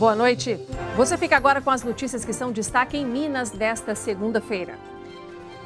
Boa noite. Você fica agora com as notícias que são destaque em Minas desta segunda-feira.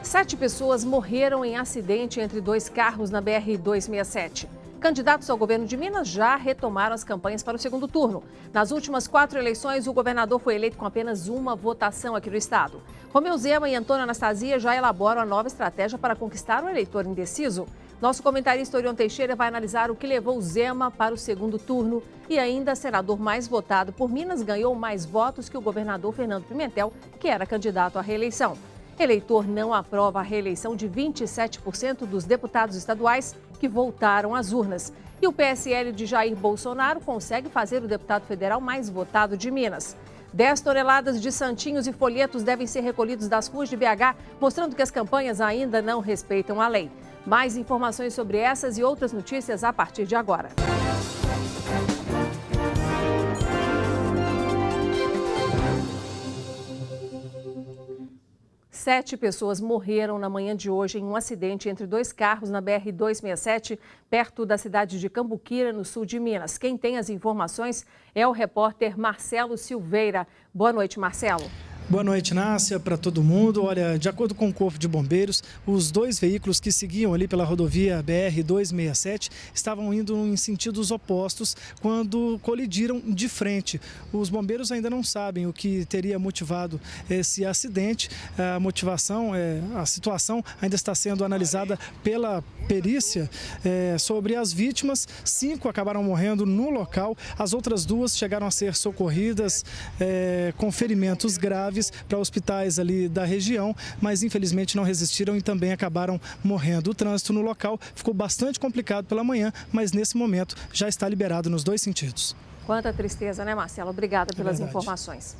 7 pessoas morreram em acidente entre 2 carros na BR-267. Candidatos ao governo de Minas já retomaram as campanhas para o segundo turno. Nas últimas 4 eleições, o governador foi eleito com apenas uma votação aqui no estado. Romeu Zema e Antônio Anastasia já elaboram a nova estratégia para conquistar o eleitor indeciso. Nosso comentarista Orion Teixeira vai analisar o que levou Zema para o segundo turno e ainda senador mais votado por Minas ganhou mais votos que o governador Fernando Pimentel, que era candidato à reeleição. Eleitor não aprova a reeleição de 27% dos deputados estaduais que voltaram às urnas. E o PSL de Jair Bolsonaro consegue fazer o deputado federal mais votado de Minas. 10 toneladas de santinhos e folhetos devem ser recolhidos das ruas de BH, mostrando que as campanhas ainda não respeitam a lei. Mais informações sobre essas e outras notícias a partir de agora. Sete pessoas morreram na manhã de hoje em um acidente entre 2 carros na BR-267, perto da cidade de Cambuquira, no sul de Minas. Quem tem as informações é o repórter Marcelo Silveira. Boa noite, Marcelo. Boa noite, Nácia, para todo mundo. Olha, de acordo com o Corpo de Bombeiros, os 2 veículos que seguiam ali pela rodovia BR-267 estavam indo em sentidos opostos quando colidiram de frente. Os bombeiros ainda não sabem o que teria motivado esse acidente. A situação ainda está sendo analisada pela perícia sobre as vítimas. 5 acabaram morrendo no local. As outras 2 chegaram a ser socorridas com ferimentos graves para hospitais ali da região, mas infelizmente não resistiram e também acabaram morrendo. O trânsito no local ficou bastante complicado pela manhã, mas nesse momento já está liberado nos 2 sentidos. Quanta tristeza, né, Marcelo? Obrigada pelas informações.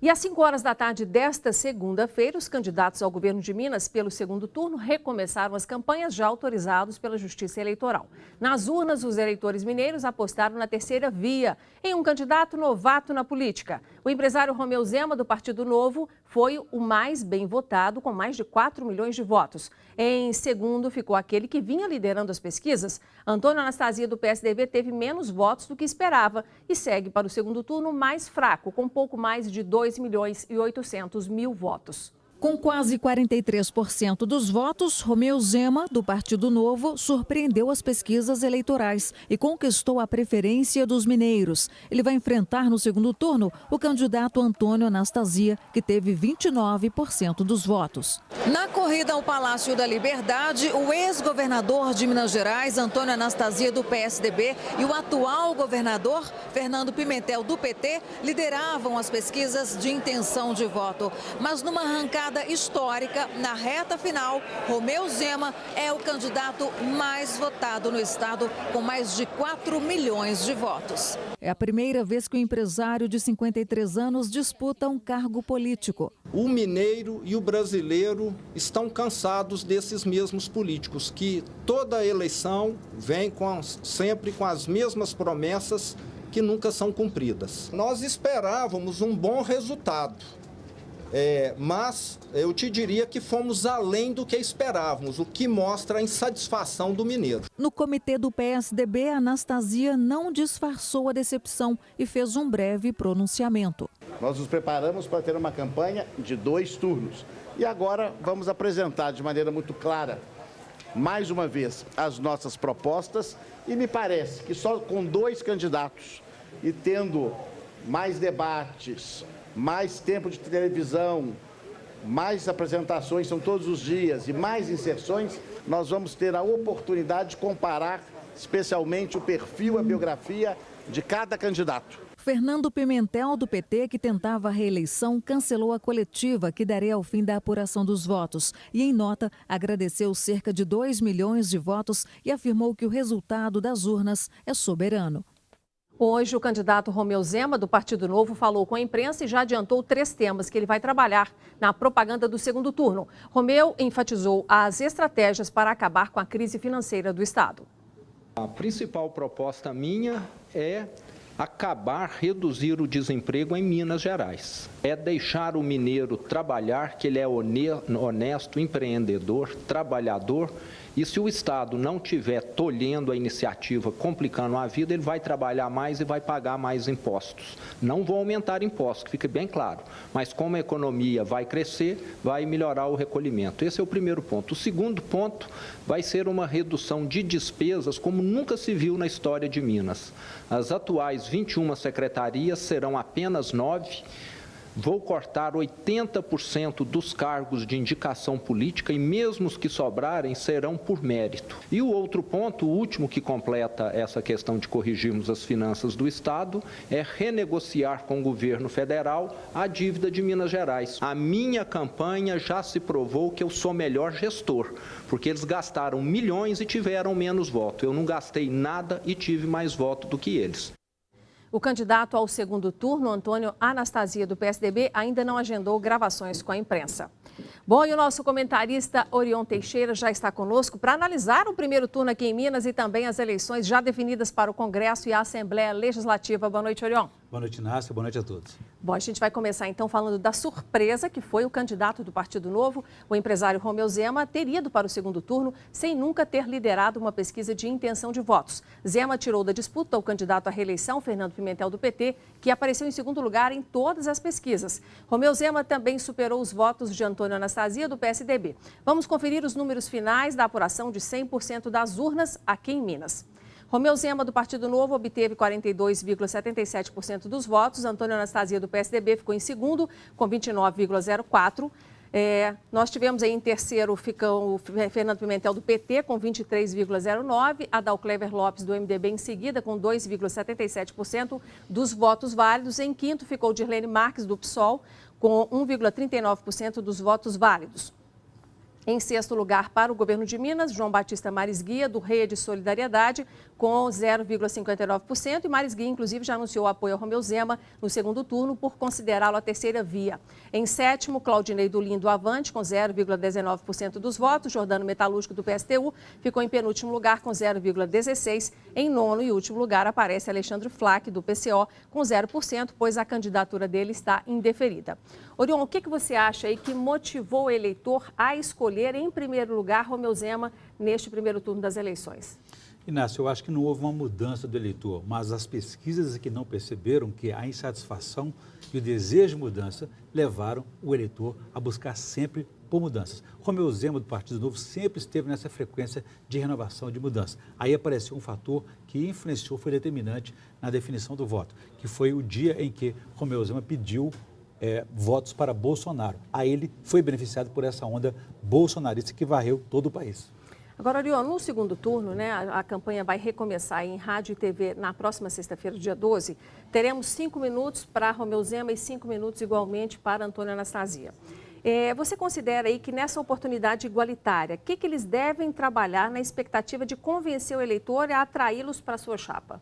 E às 5 horas da tarde desta segunda-feira, os candidatos ao governo de Minas pelo segundo turno recomeçaram as campanhas já autorizados pela Justiça Eleitoral. Nas urnas, os eleitores mineiros apostaram na terceira via, em um candidato novato na política. O empresário Romeu Zema, do Partido Novo, foi o mais bem votado, com mais de 4 milhões de votos. Em segundo, ficou aquele que vinha liderando as pesquisas. Antônio Anastasia, do PSDB, teve menos votos do que esperava e segue para o segundo turno mais fraco, com pouco mais de 2.800.000 votos. Com quase 43% dos votos, Romeu Zema, do Partido Novo, surpreendeu as pesquisas eleitorais e conquistou a preferência dos mineiros. Ele vai enfrentar no segundo turno o candidato Antônio Anastasia, que teve 29% dos votos. Na corrida ao Palácio da Liberdade, o ex-governador de Minas Gerais, Antônio Anastasia, do PSDB, e o atual governador, Fernando Pimentel, do PT, lideravam as pesquisas de intenção de voto. Mas numa arrancada histórica, na reta final, Romeu Zema é o candidato mais votado no estado, com mais de 4 milhões de votos. É a primeira vez que o empresário de 53 anos disputa um cargo político. O mineiro e o brasileiro estão cansados desses mesmos políticos, que toda eleição vem sempre com as mesmas promessas que nunca são cumpridas. Nós esperávamos um bom resultado. Mas eu te diria que fomos além do que esperávamos, o que mostra a insatisfação do mineiro. No comitê do PSDB, Anastasia não disfarçou a decepção e fez um breve pronunciamento. Nós nos preparamos para ter uma campanha de 2 turnos e agora vamos apresentar de maneira muito clara, mais uma vez, as nossas propostas e me parece que só com 2 candidatos e tendo mais debates, mais tempo de televisão, mais apresentações, são todos os dias, e mais inserções, nós vamos ter a oportunidade de comparar especialmente o perfil, a biografia de cada candidato. Fernando Pimentel, do PT, que tentava a reeleição, cancelou a coletiva que daria ao fim da apuração dos votos e, em nota, agradeceu cerca de 2 milhões de votos e afirmou que o resultado das urnas é soberano. Hoje, o candidato Romeu Zema, do Partido Novo, falou com a imprensa e já adiantou 3 temas que ele vai trabalhar na propaganda do segundo turno. Romeu enfatizou as estratégias para acabar com a crise financeira do estado. A principal proposta minha é reduzir o desemprego em Minas Gerais. É deixar o mineiro trabalhar, que ele é honesto, empreendedor, trabalhador E se o Estado não estiver tolhendo a iniciativa, complicando a vida, ele vai trabalhar mais e vai pagar mais impostos. Não vão aumentar impostos, que fique bem claro. Mas como a economia vai crescer, vai melhorar o recolhimento. Esse é o primeiro ponto. O segundo ponto vai ser uma redução de despesas como nunca se viu na história de Minas. As atuais 21 secretarias serão apenas 9. Vou cortar 80% dos cargos de indicação política e mesmo os que sobrarem serão por mérito. E o outro ponto, o último que completa essa questão de corrigirmos as finanças do Estado, é renegociar com o governo federal a dívida de Minas Gerais. A minha campanha já se provou que eu sou melhor gestor, porque eles gastaram milhões e tiveram menos voto. Eu não gastei nada e tive mais voto do que eles. O candidato ao segundo turno, Antônio Anastasia, do PSDB, ainda não agendou gravações com a imprensa. Bom, e o nosso comentarista Orion Teixeira já está conosco para analisar o primeiro turno aqui em Minas e também as eleições já definidas para o Congresso e a Assembleia Legislativa. Boa noite, Orion. Boa noite, Inácio. Boa noite a todos. Bom, a gente vai começar então falando da surpresa que foi o candidato do Partido Novo, o empresário Romeu Zema, ter ido para o segundo turno sem nunca ter liderado uma pesquisa de intenção de votos. Zema tirou da disputa o candidato à reeleição, Fernando Pimentel, do PT, que apareceu em segundo lugar em todas as pesquisas. Romeu Zema também superou os votos de Antônio Anastasia, do PSDB. Vamos conferir os números finais da apuração de 100% das urnas aqui em Minas. Romeu Zema, do Partido Novo, obteve 42,77% dos votos. Antônio Anastasia, do PSDB, ficou em segundo, com 29,04%. Nós tivemos aí em terceiro ficou o Fernando Pimentel, do PT, com 23,09%. Adalclever Lopes, do MDB, em seguida, com 2,77% dos votos válidos. Em quinto ficou Dirlene Marques, do PSOL, com 1,39% dos votos válidos. Em sexto lugar, para o governo de Minas, João Batista Maris Guia, do Rede Solidariedade, com 0,59%. E Maris Guia, inclusive, já anunciou apoio ao Romeu Zema no segundo turno por considerá-lo a terceira via. Em sétimo, Claudinei do Lindo Avante, com 0,19% dos votos. Jordano Metalúrgico, do PSTU, ficou em penúltimo lugar, com 0,16%. Em nono e último lugar, aparece Alexandre Flack, do PCO, com 0%, pois a candidatura dele está indeferida. Orion, o que você acha aí que motivou o eleitor a escolher, em primeiro lugar, Romeu Zema neste primeiro turno das eleições? Inácio, eu acho que não houve uma mudança do eleitor, mas as pesquisas aqui não perceberam que a insatisfação e o desejo de mudança levaram o eleitor a buscar sempre por mudanças. Romeu Zema, do Partido Novo, sempre esteve nessa frequência de renovação, de mudança. Aí apareceu um fator que influenciou, foi determinante na definição do voto, que foi o dia em que Romeu Zema pediu votos para Bolsonaro. Aí ele foi beneficiado por essa onda bolsonarista que varreu todo o país. Agora, Orion, no segundo turno, né, a campanha vai recomeçar em rádio e TV na próxima sexta-feira, dia 12. Teremos 5 minutos para Romeu Zema e 5 minutos igualmente para Antônio Anastasia. Você considera aí que nessa oportunidade igualitária, o que eles devem trabalhar na expectativa de convencer o eleitor a atraí-los para a sua chapa?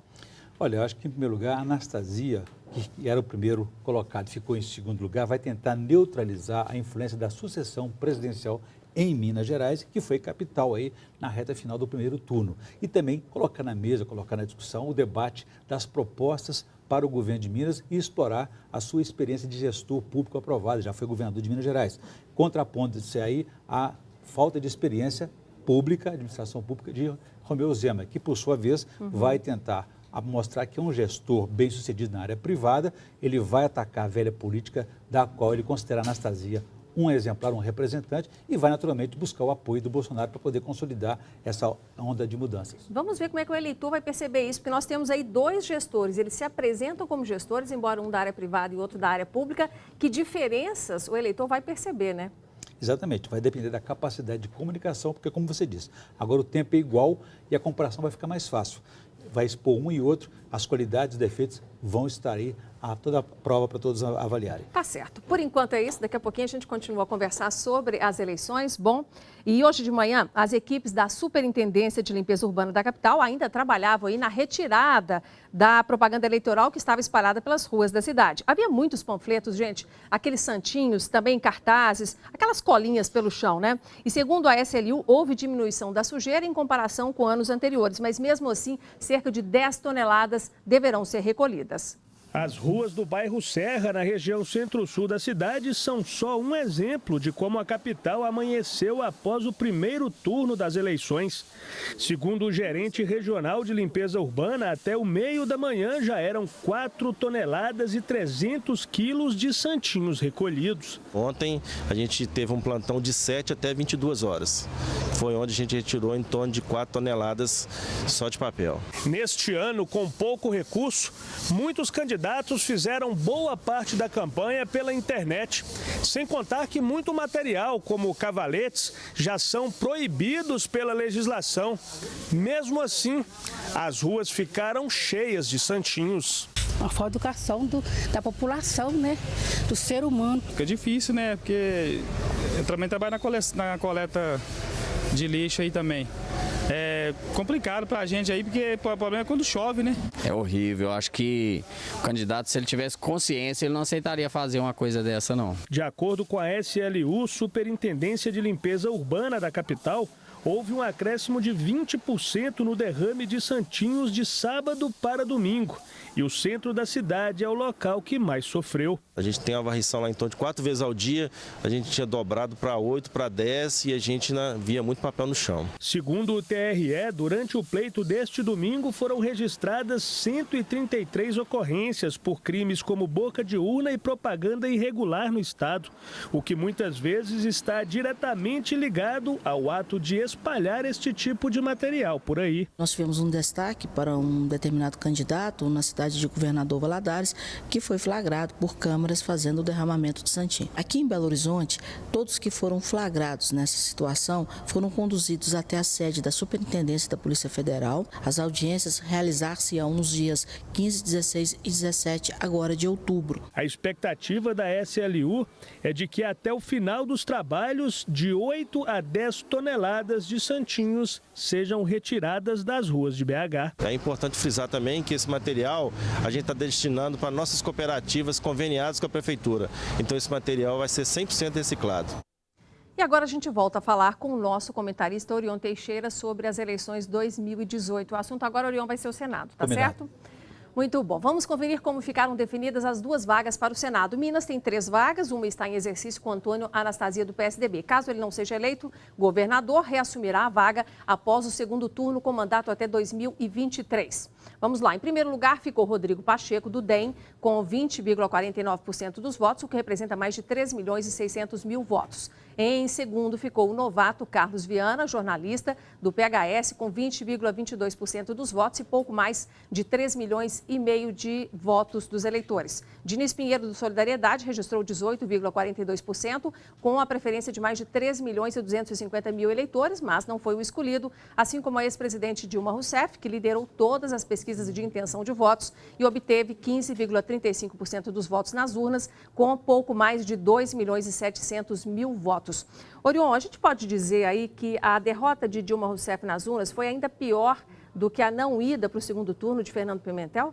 Olha, eu acho que, em primeiro lugar, a Anastasia, que era o primeiro colocado e ficou em segundo lugar, vai tentar neutralizar a influência da sucessão presidencial em Minas Gerais, que foi capital aí na reta final do primeiro turno. E também colocar na mesa, colocar na discussão o debate das propostas para o governo de Minas e explorar a sua experiência de gestor público aprovado, já foi governador de Minas Gerais. Contrapondo-se aí a falta de experiência pública, administração pública de Romeu Zema, que por sua vez vai tentar mostrar que é um gestor bem-sucedido na área privada, ele vai atacar a velha política da qual ele considera a Anastasia um exemplar, um representante, e vai naturalmente buscar o apoio do Bolsonaro para poder consolidar essa onda de mudanças. Vamos ver como é que o eleitor vai perceber isso, porque nós temos aí 2 gestores, eles se apresentam como gestores, embora um da área privada e outro da área pública. Que diferenças o eleitor vai perceber, né? Exatamente, vai depender da capacidade de comunicação, porque, como você disse, agora o tempo é igual e a comparação vai ficar mais fácil. Vai expor um e outro, as qualidades e defeitos vão estar aí a toda a prova para todos avaliarem. Tá certo. Por enquanto é isso. Daqui a pouquinho a gente continua a conversar sobre as eleições. Bom, e hoje de manhã as equipes da Superintendência de Limpeza Urbana da capital ainda trabalhavam aí na retirada da propaganda eleitoral que estava espalhada pelas ruas da cidade. Havia muitos panfletos, gente, aqueles santinhos, também cartazes, aquelas colinhas pelo chão, né? E segundo a SLU, houve diminuição da sujeira em comparação com anos anteriores, mas mesmo assim, cerca de 10 toneladas deverão ser recolhidas. As ruas do bairro Serra, na região centro-sul da cidade, são só um exemplo de como a capital amanheceu após o primeiro turno das eleições. Segundo o gerente regional de limpeza urbana, até o meio da manhã já eram 4 toneladas e 300 quilos de santinhos recolhidos. Ontem a gente teve um plantão de 7 até 22 horas. Foi onde a gente retirou em torno de 4 toneladas só de papel. Neste ano, com pouco recurso, muitos candidatos fizeram boa parte da campanha pela internet. Sem contar que muito material, como cavaletes, já são proibidos pela legislação. Mesmo assim, as ruas ficaram cheias de santinhos. Uma falta de educação da população, né? Do ser humano. Fica difícil, né? Porque eu também trabalho na coleta de lixo aí também. É complicado pra gente aí, porque o problema é quando chove, né? É horrível. Eu acho que o candidato, se ele tivesse consciência, ele não aceitaria fazer uma coisa dessa, não. De acordo com a SLU, Superintendência de Limpeza Urbana da capital, houve um acréscimo de 20% no derrame de santinhos de sábado para domingo. E o centro da cidade é o local que mais sofreu. A gente tem uma varrição lá em torno de 4 vezes ao dia, a gente tinha dobrado para 8, para 10 e a gente via muito papel no chão. Segundo o TRE, durante o pleito deste domingo foram registradas 133 ocorrências por crimes como boca de urna e propaganda irregular no estado, o que muitas vezes está diretamente ligado ao ato de espalhar este tipo de material por aí. Nós tivemos um destaque para um determinado candidato na cidade de Governador Valadares, que foi flagrado por câmeras fazendo o derramamento de santinho. Aqui em Belo Horizonte, todos que foram flagrados nessa situação foram conduzidos até a sede da Superintendência da Polícia Federal. As audiências realizar-se-ão nos dias 15, 16 e 17 agora de outubro. A expectativa da SLU é de que até o final dos trabalhos, de 8 a 10 toneladas de santinhos sejam retiradas das ruas de BH. É importante frisar também que esse material a gente está destinando para nossas cooperativas conveniadas com a Prefeitura. Então esse material vai ser 100% reciclado. E agora a gente volta a falar com o nosso comentarista Orion Teixeira sobre as eleições 2018. O assunto agora, Orion, vai ser o Senado, tá certo? Muito bom. Vamos conferir como ficaram definidas as 2 vagas para o Senado. Minas tem 3 vagas, uma está em exercício com Antônio Anastasia do PSDB. Caso ele não seja eleito, governador reassumirá a vaga após o segundo turno com mandato até 2023. Vamos lá. Em primeiro lugar ficou Rodrigo Pacheco, do DEM, com 20,49% dos votos, o que representa mais de 3.600.000 votos. Em segundo ficou o novato Carlos Viana, jornalista do PHS, com 20,22% dos votos e pouco mais de 3,5 milhões de votos dos eleitores. Diniz Pinheiro, do Solidariedade, registrou 18,42%, com a preferência de mais de 3.250.000 eleitores, mas não foi o escolhido, assim como a ex-presidente Dilma Rousseff, que liderou todas as pesquisas de intenção de votos e obteve 15,35% dos votos nas urnas, com pouco mais de 2.700.000 votos. Orion, a gente pode dizer aí que a derrota de Dilma Rousseff nas urnas foi ainda pior do que a não ida para o segundo turno de Fernando Pimentel?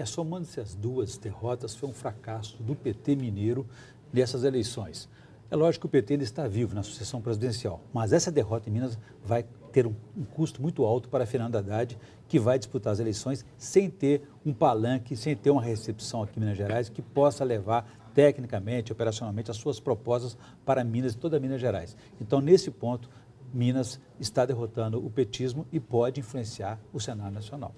Somando-se as 2 derrotas, foi um fracasso do PT mineiro nessas eleições. É lógico que o PT ainda está vivo na sucessão presidencial, mas essa derrota em Minas vai ter um custo muito alto para Fernando Haddad, que vai disputar as eleições sem ter um palanque, sem ter uma recepção aqui em Minas Gerais que possa levar tecnicamente, operacionalmente, as suas propostas para Minas e toda Minas Gerais. Então, nesse ponto, Minas está derrotando o petismo e pode influenciar o Senado Nacional.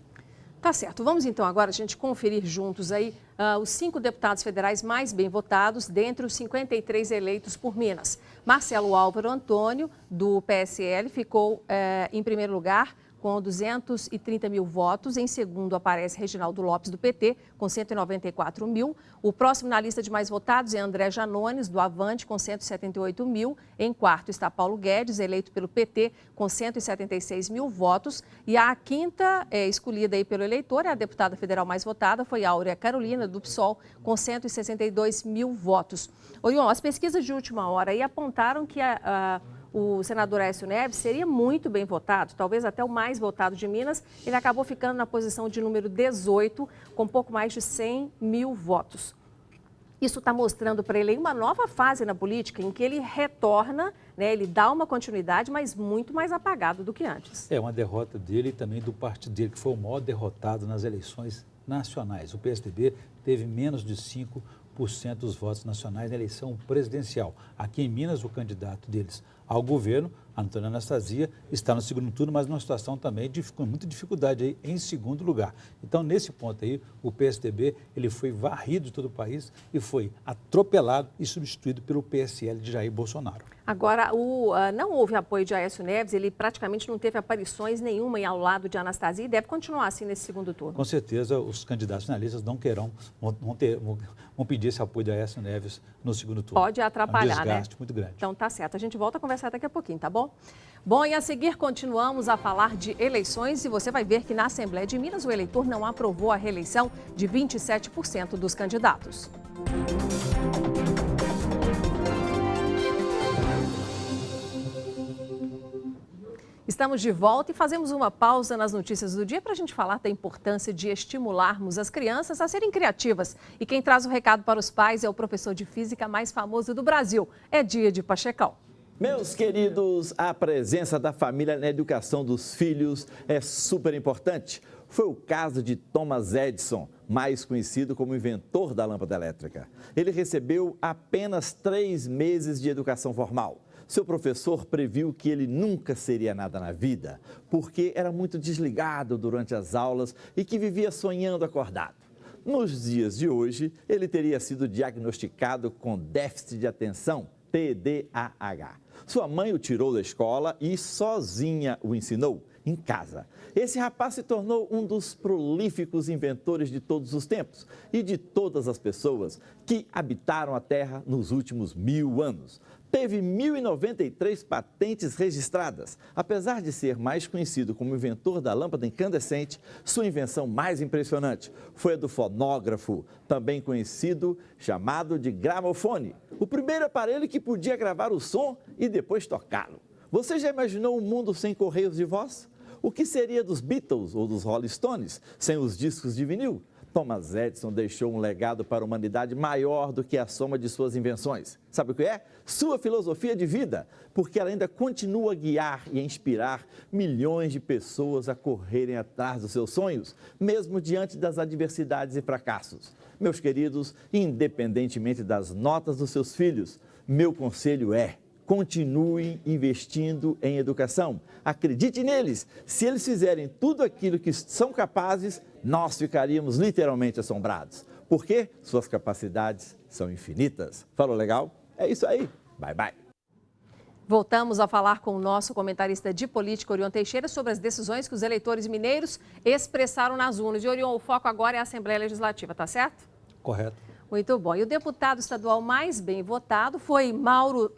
Tá certo. Vamos então agora a gente conferir juntos aí os 5 deputados federais mais bem votados dentre os 53 eleitos por Minas. Marcelo Álvaro Antônio, do PSL, ficou em primeiro lugar com 230.000 votos. Em segundo aparece Reginaldo Lopes, do PT, com 194.000. O próximo na lista de mais votados é André Janones, do Avante, com 178.000. Em quarto está Paulo Guedes, eleito pelo PT, com 176.000 votos. E a quinta escolhida aí pelo eleitor, a deputada federal mais votada, foi Áurea Carolina, do PSOL, com 162.000 votos. Orion, as pesquisas de última hora aí apontaram que o senador Aécio Neves seria muito bem votado, talvez até o mais votado de Minas. Ele acabou ficando na posição de número 18, com pouco mais de 100.000 votos. Isso está mostrando para ele uma nova fase na política, em que ele retorna, né, ele dá uma continuidade, mas muito mais apagado do que antes. É uma derrota dele e também do partido dele, que foi o maior derrotado nas eleições nacionais. O PSDB teve menos de 5% dos votos nacionais na eleição presidencial. Aqui em Minas, o candidato deles ao governo, Antônio Anastasia, está no segundo turno, mas numa situação também com muita dificuldade aí em segundo lugar. Então, nesse ponto aí, o PSDB ele foi varrido de todo o país e foi atropelado e substituído pelo PSL de Jair Bolsonaro. Agora, não houve apoio de Aécio Neves, ele praticamente não teve aparições nenhuma ao lado de Anastasia e deve continuar assim nesse segundo turno. Com certeza, os candidatos finalistas não querão, vão pedir esse apoio de Aécio Neves no segundo turno. Pode atrapalhar, né? Um desgaste muito grande. Então tá certo, a gente volta a conversar daqui a pouquinho, tá bom? Bom, e a seguir continuamos a falar de eleições e você vai ver que na Assembleia de Minas o eleitor não aprovou a reeleição de 27% dos candidatos. Estamos de volta e fazemos uma pausa nas notícias do dia para a gente falar da importância de estimularmos as crianças a serem criativas. E quem traz o recado para os pais é o professor de física mais famoso do Brasil, Edir Pachecão. Meus queridos, a presença da família na educação dos filhos é super importante. Foi o caso de Thomas Edison, mais conhecido como inventor da lâmpada elétrica. Ele recebeu apenas 3 meses de educação formal. Seu professor previu que ele nunca seria nada na vida, porque era muito desligado durante as aulas e que vivia sonhando acordado. Nos dias de hoje, ele teria sido diagnosticado com déficit de atenção, TDAH. Sua mãe o tirou da escola e sozinha o ensinou, em casa. Esse rapaz se tornou um dos prolíficos inventores de todos os tempos e de todas as pessoas que habitaram a Terra nos últimos 1000 anos. Teve 1.093 patentes registradas. Apesar de ser mais conhecido como inventor da lâmpada incandescente, sua invenção mais impressionante foi a do fonógrafo, também conhecido, chamado de gramofone. O primeiro aparelho que podia gravar o som e depois tocá-lo. Você já imaginou um mundo sem correios de voz? O que seria dos Beatles ou dos Rolling Stones sem os discos de vinil? Thomas Edison deixou um legado para a humanidade maior do que a soma de suas invenções. Sabe o que é? Sua filosofia de vida, porque ela ainda continua a guiar e a inspirar milhões de pessoas a correrem atrás dos seus sonhos, mesmo diante das adversidades e fracassos. Meus queridos, independentemente das notas dos seus filhos, meu conselho é: continue investindo em educação. Acredite neles. Se eles fizerem tudo aquilo que são capazes, nós ficaríamos literalmente assombrados. Porque suas capacidades são infinitas. Falou legal? É isso aí. Bye, bye. Voltamos a falar com o nosso comentarista de política, Orion Teixeira, sobre as decisões que os eleitores mineiros expressaram nas urnas. E, Orion, o foco agora é a Assembleia Legislativa, tá certo? Correto. Muito bom. E o deputado estadual mais bem votado foi Mauro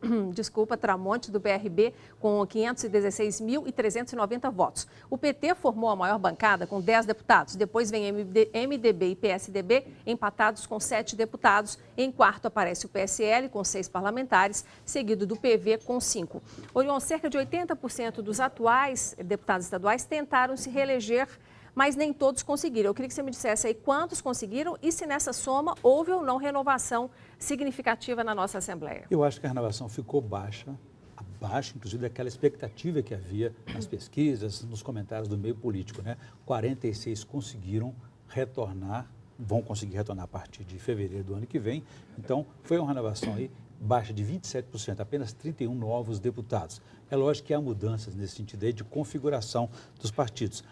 Tramonte, do PRB, com 516.390 votos. O PT formou a maior bancada com 10 deputados. Depois vem MDB e PSDB, empatados com 7 deputados. Em quarto aparece o PSL, com 6 parlamentares, seguido do PV, com 5. Orion, cerca de 80% dos atuais deputados estaduais tentaram se reeleger, mas nem todos conseguiram. Eu queria que você me dissesse aí quantos conseguiram e se nessa soma houve ou não renovação significativa na nossa Assembleia. Eu acho que a renovação ficou baixa, abaixo, inclusive, daquela expectativa que havia nas pesquisas, nos comentários do meio político, né? 46 conseguiram retornar, vão conseguir retornar a partir de fevereiro do ano que vem. Então, foi uma renovação aí baixa de 27%, apenas 31 novos deputados. É lógico que há mudanças nesse sentido aí de configuração dos partidos.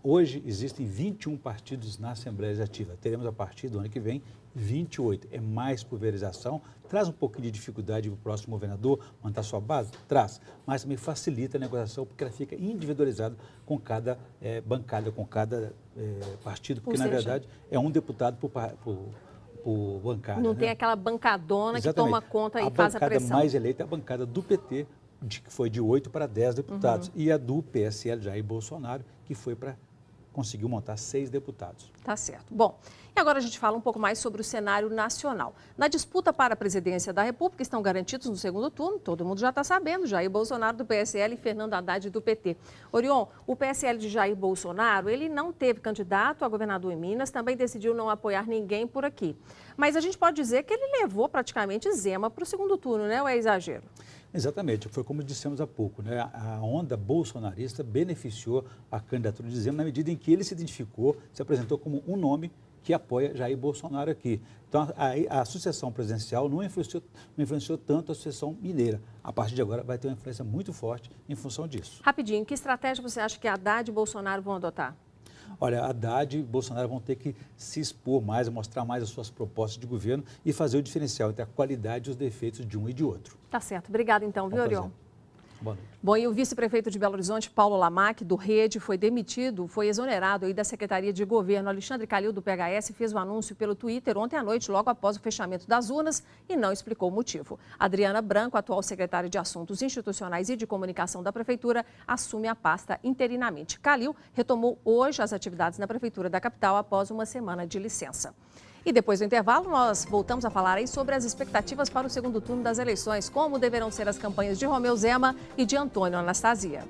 Hoje existem 21 partidos na Assembleia Legislativa. Teremos a partir do ano que vem 28. É mais pulverização, traz um pouquinho de dificuldade para o próximo governador montar sua base? Traz, mas também facilita a negociação porque ela fica individualizada com cada bancada, com cada partido, porque na verdade é um deputado por bancada. Não tem aquela bancadona que toma conta e faz a pressão. A bancada mais eleita é a bancada do PT, que foi de 8 para 10 deputados, e a do PSL, Jair Bolsonaro, que foi para conseguiu montar 6 deputados. Tá certo. Bom, e agora a gente fala um pouco mais sobre o cenário nacional. Na disputa para a presidência da República estão garantidos no segundo turno, todo mundo já está sabendo, Jair Bolsonaro do PSL e Fernando Haddad do PT. Orion, o PSL de Jair Bolsonaro, ele não teve candidato a governador em Minas, também decidiu não apoiar ninguém por aqui. Mas a gente pode dizer que ele levou praticamente Zema para o segundo turno, né? Ou é exagero? Exatamente, foi como dissemos há pouco, né? A onda bolsonarista beneficiou a candidatura de Zema na medida em que ele se identificou, se apresentou como um nome que apoia Jair Bolsonaro aqui. Então, a sucessão presidencial não influenciou tanto a sucessão mineira. A partir de agora, vai ter uma influência muito forte em função disso. Rapidinho, que estratégia você acha que Haddad e Bolsonaro vão adotar? Olha, Haddad e Bolsonaro vão ter que se expor mais, mostrar mais as suas propostas de governo e fazer o diferencial entre a qualidade e os defeitos de um e de outro. Tá certo. Obrigada, então, viu, Orion? Boa noite. Bom, e o vice-prefeito de Belo Horizonte, Paulo Lamac, do Rede, foi demitido, foi exonerado aí da Secretaria de Governo. Alexandre Calil, do PHS, fez o anúncio pelo Twitter ontem à noite, logo após o fechamento das urnas, e não explicou o motivo. Adriana Branco, atual secretária de Assuntos Institucionais e de Comunicação da Prefeitura, assume a pasta interinamente. Calil retomou hoje as atividades na Prefeitura da capital após uma semana de licença. E depois do intervalo, nós voltamos a falar aí sobre as expectativas para o segundo turno das eleições, como deverão ser as campanhas de Romeu Zema e de Antônio Anastasia.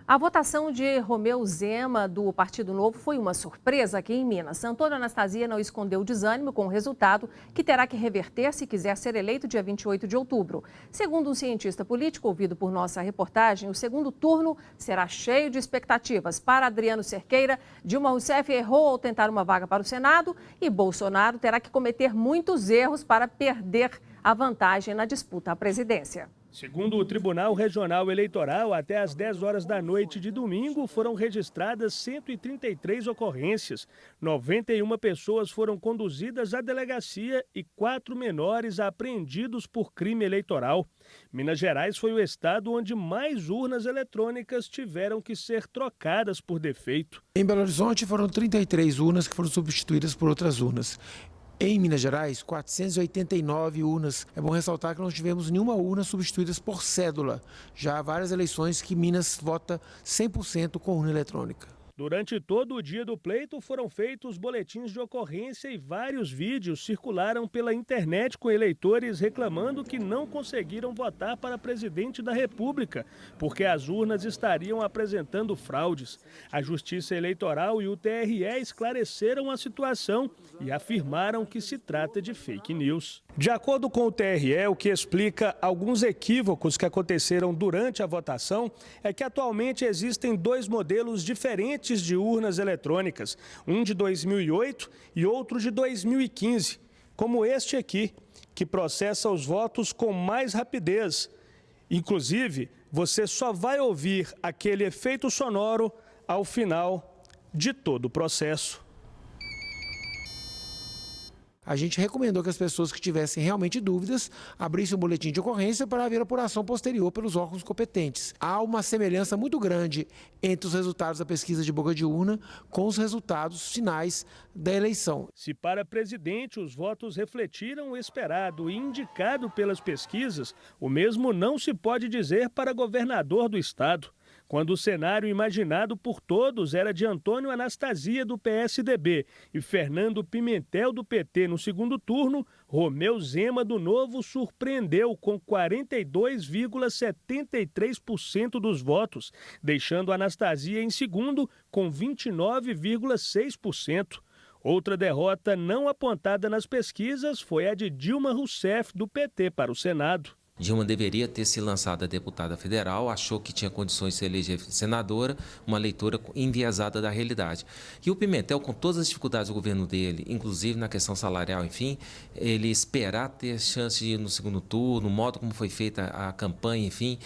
A votação de Romeu Zema, do Partido Novo, foi uma surpresa aqui em Minas. Antônio Anastasia não escondeu o desânimo com o resultado, que terá que reverter se quiser ser eleito dia 28 de outubro. Segundo um cientista político ouvido por nossa reportagem, o segundo turno será cheio de expectativas. Para Adriano Cerqueira, Dilma Rousseff errou ao tentar uma vaga para o Senado e Bolsonaro terá que cometer muitos erros para perder a vantagem na disputa à presidência. Segundo o Tribunal Regional Eleitoral, até às 10 horas da noite de domingo foram registradas 133 ocorrências. 91 pessoas foram conduzidas à delegacia e 4 menores apreendidos por crime eleitoral. Minas Gerais foi o estado onde mais urnas eletrônicas tiveram que ser trocadas por defeito. Em Belo Horizonte foram 33 urnas que foram substituídas por outras urnas. Em Minas Gerais, 489 urnas. É bom ressaltar que não tivemos nenhuma urna substituída por cédula. Já há várias eleições que Minas vota 100% com urna eletrônica. Durante todo o dia do pleito foram feitos boletins de ocorrência e vários vídeos circularam pela internet com eleitores reclamando que não conseguiram votar para presidente da República, porque as urnas estariam apresentando fraudes. A Justiça Eleitoral e o TRE esclareceram a situação e afirmaram que se trata de fake news. De acordo com o TRE, o que explica alguns equívocos que aconteceram durante a votação é que atualmente existem 2 modelos diferentes de urnas eletrônicas, um de 2008 e outro de 2015, como este aqui, que processa os votos com mais rapidez. Inclusive, você só vai ouvir aquele efeito sonoro ao final de todo o processo. A gente recomendou que as pessoas que tivessem realmente dúvidas abrissem um boletim de ocorrência para haver apuração posterior pelos órgãos competentes. Há uma semelhança muito grande entre os resultados da pesquisa de boca de urna com os resultados finais da eleição. Se para presidente os votos refletiram o esperado e indicado pelas pesquisas, o mesmo não se pode dizer para governador do estado. Quando o cenário imaginado por todos era de Antônio Anastasia, do PSDB, e Fernando Pimentel, do PT, no segundo turno, Romeu Zema, do Novo, surpreendeu com 42,73% dos votos, deixando Anastasia em segundo, com 29,6%. Outra derrota não apontada nas pesquisas foi a de Dilma Rousseff, do PT, para o Senado. Dilma deveria ter se lançado a deputada federal, achou que tinha condições de se eleger senadora, uma leitura enviesada da realidade. E o Pimentel, com todas as dificuldades do governo dele, inclusive na questão salarial, enfim, ele esperar ter chance de ir no segundo turno, o modo como foi feita a campanha, enfim,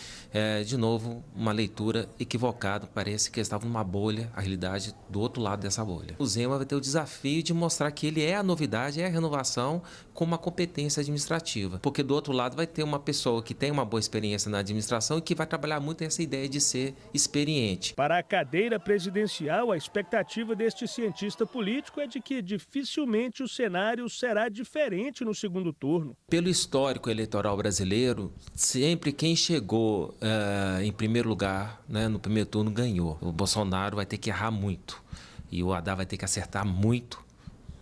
de novo, uma leitura equivocada, parece que eles estavam numa bolha, a realidade do outro lado dessa bolha. O Zema vai ter o desafio de mostrar que ele é a novidade, é a renovação com uma competência administrativa, porque do outro lado vai ter uma pessoa que tem uma boa experiência na administração e que vai trabalhar muito essa ideia de ser experiente. Para a cadeira presidencial, a expectativa deste cientista político é de que dificilmente o cenário será diferente no segundo turno. Pelo histórico eleitoral brasileiro, sempre quem chegou em primeiro lugar, né, no primeiro turno ganhou. O Bolsonaro vai ter que errar muito e o Haddad vai ter que acertar muito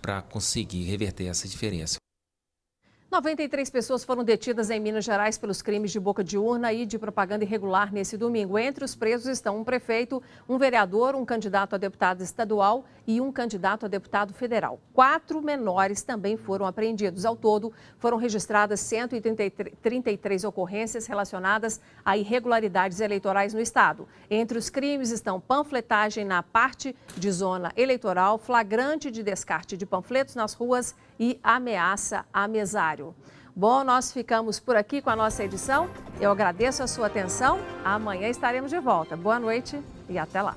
para conseguir reverter essa diferença. 93 pessoas foram detidas em Minas Gerais pelos crimes de boca de urna e de propaganda irregular nesse domingo. Entre os presos estão um prefeito, um vereador, um candidato a deputado estadual e um candidato a deputado federal. 4 menores também foram apreendidos. Ao todo, foram registradas 133 ocorrências relacionadas a irregularidades eleitorais no estado. Entre os crimes estão panfletagem na parte de zona eleitoral, flagrante de descarte de panfletos nas ruas e ameaça a mesário. Bom, nós ficamos por aqui com a nossa edição. Eu agradeço a sua atenção. Amanhã estaremos de volta. Boa noite e até lá.